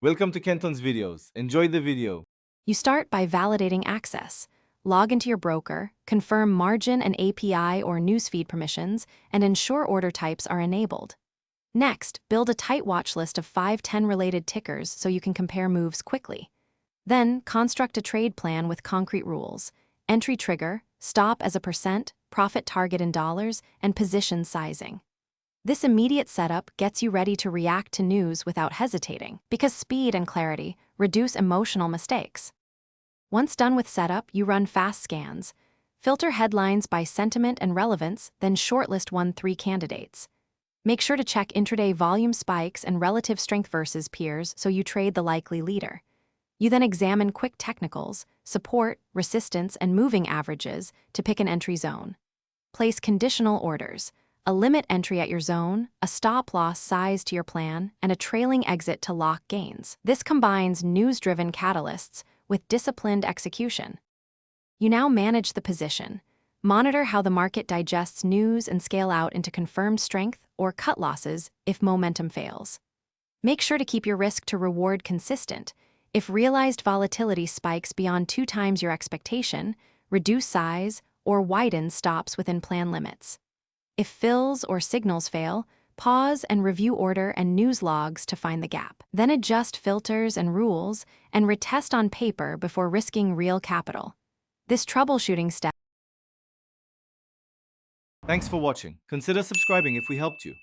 Welcome to Kenton's videos. Enjoy the video. You start by validating access. Log into your broker, confirm margin and API or newsfeed permissions, and ensure order types are enabled. Next, build a tight watch list of 5-10 related tickers so you can compare moves quickly. Then, construct a trade plan with concrete rules: entry trigger, stop as a percent, profit target in dollars, and position sizing. This immediate setup gets you ready to react to news without hesitating, because speed and clarity reduce emotional mistakes. Once done with setup, you run fast scans. Filter headlines by sentiment and relevance, then shortlist 1-3 candidates. Make sure to check intraday volume spikes and relative strength versus peers so you trade the likely leader. You then examine quick technicals, support, resistance, and moving averages to pick an entry zone. Place conditional orders: a limit entry at your zone, a stop-loss size to your plan, and a trailing exit to lock gains. This combines news-driven catalysts with disciplined execution. You now manage the position. Monitor how the market digests news and scale out into confirmed strength or cut losses if momentum fails. Make sure to keep your risk to reward consistent. If realized volatility spikes beyond 2 times your expectation, reduce size or widen stops within plan limits. If fills or signals fail, pause and review order and news logs to find the gap. Then adjust filters and rules and retest on paper before risking real capital. This troubleshooting step. Thanks for watching. Consider subscribing if we helped you.